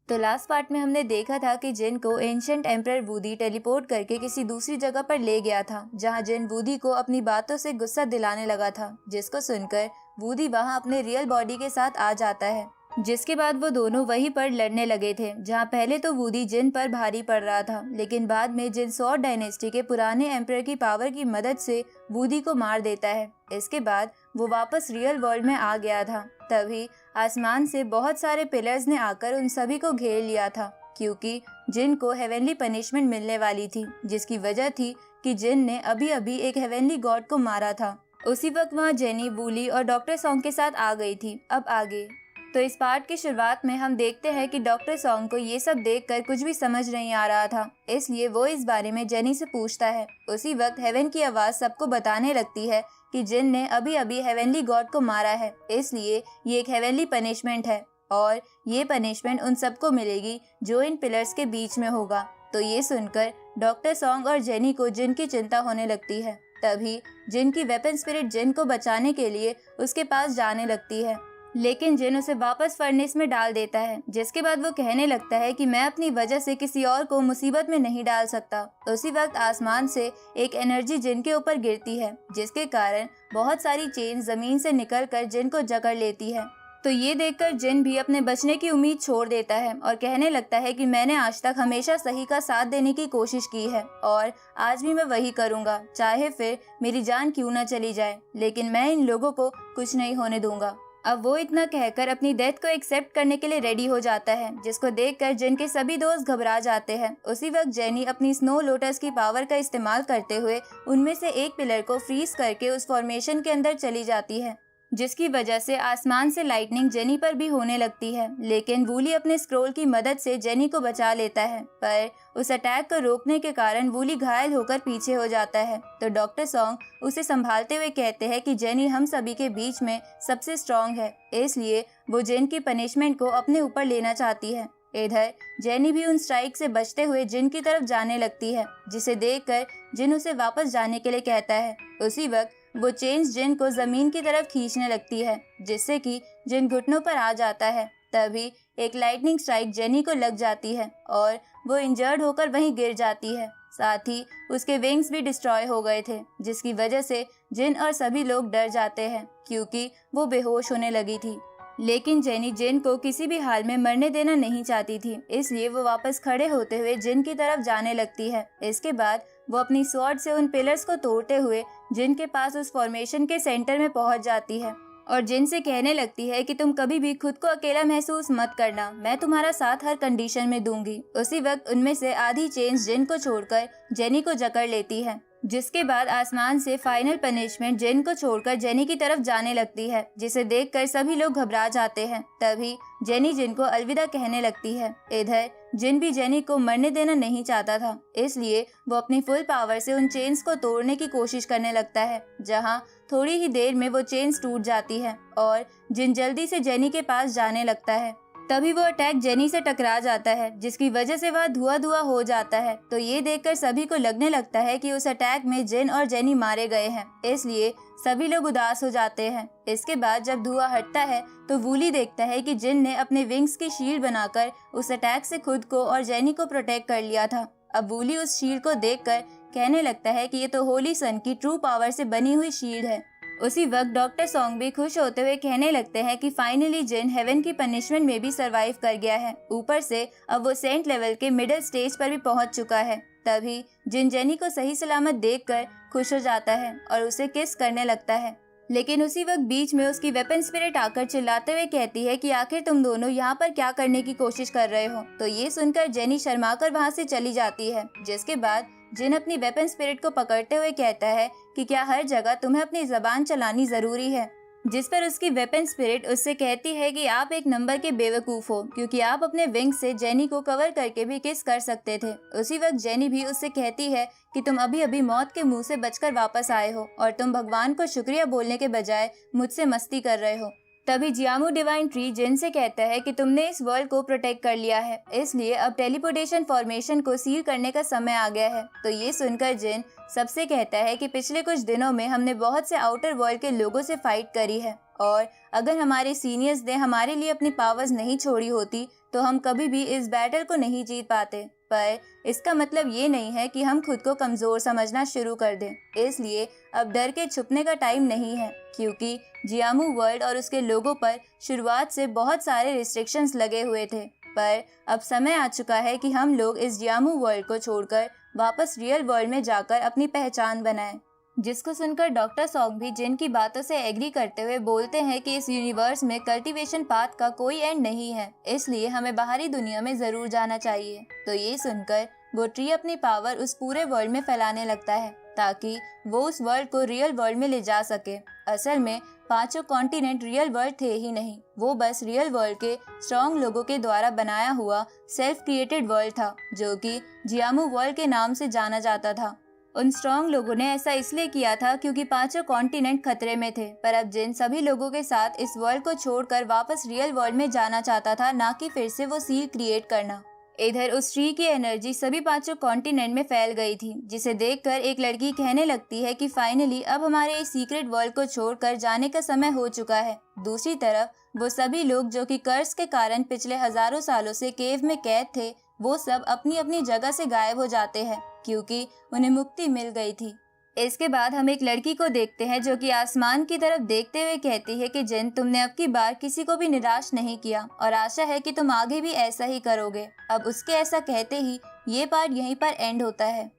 तो last part में हमने देखा था कि जिन को एंशिएंट एम्परर वूडी टेलीपोर्ट करके किसी दूसरी जगह पर ले गया था, जहां जिन वूडी को अपनी बातों से गुस्सा दिलाने लगा था, जिसको सुनकर वूडी वहां अपने रियल बॉडी के साथ आ जाता है। जिसके बाद वो दोनों वहीं पर लड़ने लगे थे, जहां पहले तो वूडी जिन पर भारी पड़ रहा था, लेकिन बाद में जिन सॉर्ड डायनेस्टी के पुराने एम्परर की पावर की मदद से वूडी को मार देता है। इसके बाद वो वापस रियल वर्ल्ड में आ गया था। तभी आसमान से बहुत सारे पिलर्स ने आकर उन सभी को घेर लिया था, क्योंकि जिन को हेवनली पनिशमेंट मिलने वाली थी, जिसकी वजह थी कि जिन ने अभी अभी एक हेवनली गॉड को मारा था। उसी वक्त वहाँ जेनी, वूली और डॉक्टर सॉन्ग के साथ आ गई थी। अब आगे तो इस पार्ट की शुरुआत में हम देखते हैं कि डॉक्टर सॉन्ग को ये सब देखकर कुछ भी समझ नहीं आ रहा था, इसलिए वो इस बारे में जेनी से पूछता है। उसी वक्त हेवन की आवाज सबको बताने लगती है कि जिन ने अभी अभी हेवनली गॉड को मारा है, इसलिए ये एक हेवनली पनिशमेंट है और ये पनिशमेंट उन सबको मिलेगी जो इन पिलर्स के बीच में होगा। तो ये सुनकर डॉक्टर सॉन्ग और जेनी को जिन की चिंता होने लगती है। तभी जिन की वेपन स्पिरिट जिन को बचाने के लिए उसके पास जाने लगती है, लेकिन जिन उसे वापस फर्नेस में डाल देता है, जिसके बाद वो कहने लगता है कि मैं अपनी वजह से किसी और को मुसीबत में नहीं डाल सकता। उसी वक्त आसमान से एक एनर्जी जिन के ऊपर गिरती है, जिसके कारण बहुत सारी चेन जमीन से निकलकर जिन को जकड़ लेती है। तो ये देखकर जिन भी अपने बचने की उम्मीद छोड़ देता है और कहने लगता है कि मैंने आज तक हमेशा सही का साथ देने की कोशिश की है और आज भी मैं वही करूँगा, चाहे फिर मेरी जान क्यों न चली जाए, लेकिन मैं इन लोगों को कुछ नहीं होने दूंगा। अब वो इतना कहकर अपनी डेथ को एक्सेप्ट करने के लिए रेडी हो जाता है, जिसको देखकर जिन के सभी दोस्त घबरा जाते हैं। उसी वक्त जेनी अपनी स्नो लोटस की पावर का इस्तेमाल करते हुए उनमें से एक पिलर को फ्रीज करके उस फॉर्मेशन के अंदर चली जाती है, जिसकी वजह से आसमान से लाइटनिंग जेनी पर भी होने लगती है। लेकिन वूली अपने स्क्रोल की मदद से जेनी को बचा लेता है, पर उस अटैक को रोकने के कारण वूली घायल होकर पीछे हो जाता है। तो डॉक्टर सॉन्ग उसे संभालते हुए कहते हैं कि जेनी हम सभी के बीच में सबसे स्ट्रॉन्ग है, इसलिए वो जिन की पनिशमेंट को अपने ऊपर लेना चाहती है। इधर जेनी भी उन स्ट्राइक से बचते हुए जिन की तरफ जाने लगती है, जिसे देखकर जिन उसे वापस जाने के लिए कहता है। उसी वक्त वो चेन्स जिन को जमीन की तरफ खींचने लगती है, जिससे कि जिन घुटनों पर आ जाता है। तभी एक लाइटनिंग स्ट्राइक जेनी को लग जाती है और वो इंजर्ड होकर वहीं गिर जाती है। साथ ही उसके विंग्स भी डिस्ट्रॉय हो गए थे, जिसकी वजह से जिन और सभी लोग डर जाते हैं, क्योंकि वो बेहोश होने लगी थी। लेकिन जेनी जिन को किसी भी हाल में मरने देना नहीं चाहती थी, इसलिए वो वापस खड़े होते हुए जिन की तरफ जाने लगती है। इसके बाद वो अपनी स्वॉर्ड से उन पिलर्स को तोड़ते हुए जिन के पास उस फॉर्मेशन के सेंटर में पहुंच जाती है और जिन से कहने लगती है कि तुम कभी भी खुद को अकेला महसूस मत करना, मैं तुम्हारा साथ हर कंडीशन में दूंगी। उसी वक्त उनमें से आधी चेन्स जिन को छोड़कर जेनी को जकड़ लेती है, जिसके बाद आसमान से फाइनल पनिशमेंट जिन को छोड़कर जेनी की तरफ जाने लगती है, जिसे देखकर सभी लोग घबरा जाते हैं। तभी जेनी जिन को अलविदा कहने लगती है। इधर जिन भी जेनी को मरने देना नहीं चाहता था, इसलिए वो अपनी फुल पावर से उन चेन्स को तोड़ने की कोशिश करने लगता है, जहां थोड़ी ही देर में वो चेन्स टूट जाती है और जिन जल्दी से जेनी के पास जाने लगता है। तभी वो अटैक जेनी से टकरा जाता है, जिसकी वजह से वह धुआं हो जाता है। तो ये देखकर सभी को लगने लगता है कि उस अटैक में जिन और जेनी मारे गए हैं, इसलिए सभी लोग उदास हो जाते हैं। इसके बाद जब धुआं हटता है तो वूली देखता है कि जिन ने अपने विंग्स की शील्ड बनाकर उस अटैक से खुद को और जेनी को प्रोटेक्ट कर लिया था। अब वूली उस शील्ड को देखकर कहने लगता है कि ये तो होली सन की ट्रू पावर से बनी हुई शील्ड है। उसी वक्त डॉक्टर सॉन्ग भी खुश होते हुए कहने लगते हैं कि फाइनली जिन हेवन की पनिशमेंट में भी सरवाइव कर गया है। ऊपर से अब वो सेंट लेवल के मिडिल स्टेज पर भी पहुंच चुका है। तभी जिन जेनी को सही सलामत देखकर खुश हो जाता है और उसे किस करने लगता है। लेकिन उसी वक्त बीच में उसकी वेपन स्पिरिट आकर चिल्लाते हुए कहती है कि आखिर तुम दोनों यहाँ पर क्या करने की कोशिश कर रहे हो। तो ये सुनकर जेनी शर्माकर वहाँ से चली जाती है, जिसके बाद जिन अपनी वेपन स्पिरिट को पकड़ते हुए कहता है कि क्या हर जगह तुम्हें अपनी जबान चलानी जरूरी है। जिस पर उसकी वेपन स्पिरिट उससे कहती है कि आप एक नंबर के बेवकूफ हो, क्योंकि आप अपने विंग से जेनी को कवर करके भी किस कर सकते थे। उसी वक्त जेनी भी उससे कहती है कि तुम अभी अभी मौत के मुंह से बचकर वापस आए हो और तुम भगवान को शुक्रिया बोलने के बजाय मुझसे मस्ती कर रहे हो। तभी जियामू डिवाइन ट्री जिन से कहता है कि तुमने इस वर्ल्ड को प्रोटेक्ट कर लिया है, इसलिए अब टेलीपोर्टेशन फॉर्मेशन को सील करने का समय आ गया है। तो ये सुनकर जिन सबसे कहता है कि पिछले कुछ दिनों में हमने बहुत से आउटर वर्ल्ड के लोगों से फाइट करी है और अगर हमारे सीनियर्स ने हमारे लिए अपनी पावर्स नहीं छोड़ी होती तो हम कभी भी इस बैटल को नहीं जीत पाते। पर इसका मतलब ये नहीं है कि हम खुद को कमजोर समझना शुरू कर दें। इसलिए अब डर के छुपने का टाइम नहीं है, क्योंकि जियामू वर्ल्ड और उसके लोगों पर शुरुआत से बहुत सारे रिस्ट्रिक्शंस लगे हुए थे। पर अब समय आ चुका है कि हम लोग इस जियामू वर्ल्ड को छोड़कर वापस रियल वर्ल्ड में जाकर अपनी पहचान बनाएं। जिसको सुनकर डॉक्टर सॉन्ग भी जिन की बातों से एग्री करते हुए बोलते हैं कि इस यूनिवर्स में कल्टीवेशन पाथ का कोई एंड नहीं है, इसलिए हमें बाहरी दुनिया में जरूर जाना चाहिए। तो ये सुनकर वो ट्री अपनी पावर उस पूरे वर्ल्ड में फैलाने लगता है ताकि वो उस वर्ल्ड को रियल वर्ल्ड में ले जा सके। असल में 5 कॉन्टिनेंट रियल वर्ल्ड थे ही नहीं, वो बस रियल वर्ल्ड के स्ट्रॉन्ग लोगों के द्वारा बनाया हुआ सेल्फ क्रिएटेड वर्ल्ड था, जो कि जियामू वर्ल्ड के नाम से जाना जाता था। उन स्ट्रॉन्ग लोगों ने ऐसा इसलिए किया था क्योंकि 5 कॉन्टिनेंट खतरे में थे। पर अब जिन सभी लोगों के साथ इस वर्ल्ड को छोड़कर वापस रियल वर्ल्ड में जाना चाहता था, ना कि फिर से वो सील क्रिएट करना। इधर उस ट्री की एनर्जी सभी 5 कॉन्टिनेंट में फैल गई थी, जिसे देखकर एक लड़की कहने लगती है कि फाइनली अब हमारे इस सीक्रेट वर्ल्ड को छोड़कर जाने का समय हो चुका है। दूसरी तरफ वो सभी लोग जो कि कर्स के कारण पिछले हजारों सालों से केव में कैद थे, वो सब अपनी अपनी जगह से गायब हो जाते हैं क्योंकि उन्हें मुक्ति मिल गई थी। इसके बाद हम एक लड़की को देखते हैं जो कि आसमान की तरफ देखते हुए कहती है कि जिन, तुमने अब की बार किसी को भी निराश नहीं किया और आशा है कि तुम आगे भी ऐसा ही करोगे। अब उसके ऐसा कहते ही ये पार्ट यहीं पर एंड होता है।